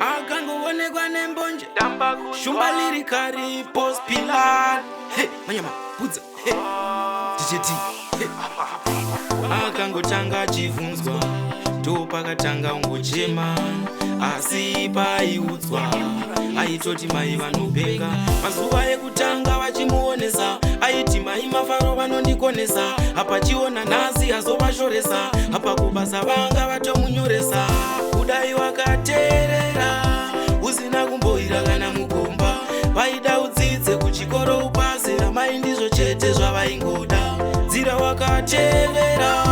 akangoonekwa nembonje shumba liri kari pospilad manyama budza ticheti akangotanga achivhunzwa ndopakatanga ungochema asi paiudzwa aitoti mai vanobheka mazuva ekutanga vachimuonesa aiti mai mafaro vanondikonesa apachiona nhasi azovashoresa apa kubasa vanga vatomunyoresa kudai wakateerera usina kumboira kana mukomba vaida udzidze kuchikoro upase ramai ndizvo chete zvavaingoda dzira wakatevera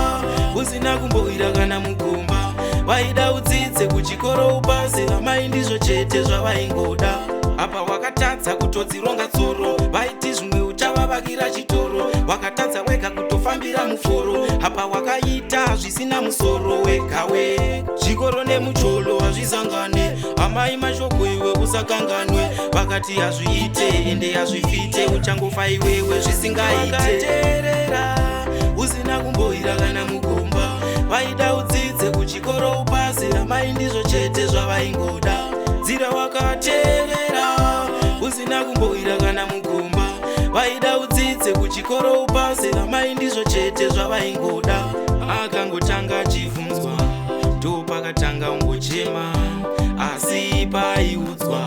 usina kumboira kana mukomba vaida udzidze kuchikoro upase ramai ndizvo chete zvavaingoda apa wakatadza kutodzironga tsoro vaiti zvimwe uchavavakira chitoro wakatadza wega kutofambira muforo apa wakaita zvisina musoro wegawe chikoro nemucholo hazvisangane amai mashoko iwe usakanganwe vakati hazviite ende hazvifite uchangofa iwewe zvisingaiteerera usina kumboira kana mukomba vaida udzidze kuchikoro upase ramai ndizvo chete zvavaingoda dzira wakatevera usina kumboira kana mukomba vaida udzidze kuchikoro upase ramai ndizvo chete zvavaingoda akangotanga achivhunzwa ndopakatanga ungochema asi paiudzwa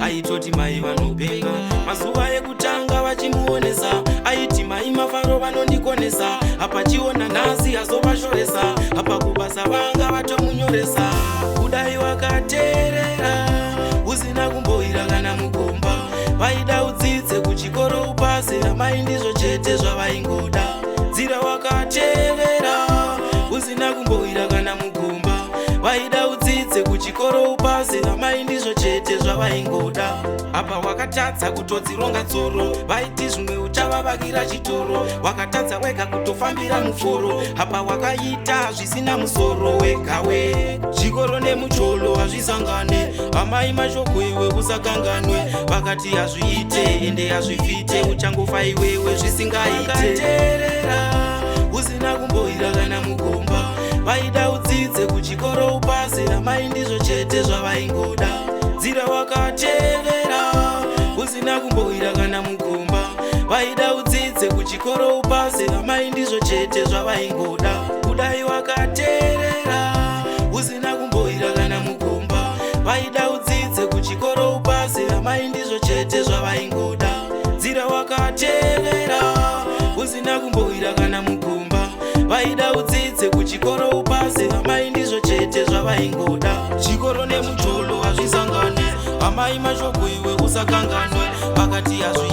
aitoti mai vanobheka mazuva ekutanga vachimuonesa aiti mai mafaro vanondikonesa apachiona nhasi azovashoresa apa kubasa vanga vatomunyoresa kudai wakateerera usina kumboira kana mukomba vaida udzidze kuchikoro upase ramai ndizvo chete zvavaingoda dzira wakatevera usina kumboira kana mukomba vaida udzidze kuchikoro upase ramai ndizvo chete zvavaingoda apa wakatadza kutodzironga tsoro vaiti zvimwe uchavavakira chitoro wakatadza wega kutofambira muforo apa wakaita zvisina musoro wegawe chikoro nemucholo hazvisangane amai mashoko iwe usakanganwe vakati hazviite ende hazvifite uchangofa iwewe zvisingaiteerera usina kumboira kana mukomba vaida udzidze kuchikoro upase ramai ndizvo chete zvavaingoda dzira wakatevera usina kumboira kana mukomba vaida udzidze kuchikoro upase ramai ndizvo chete zvavaingoda kudai wakateerera usina kumboira kana mukomba vaida udzidze kuchikoro upase ramai ndizvo chete zvavaingoda dzira wakatevera usina kumboira kana mukomba vaida udzidze kuchikoro upase ramai ndizvo chete zvavaingoda chikoro nemucholo hazvisangane amai mashoko iwe usakanganwe vakati hazvi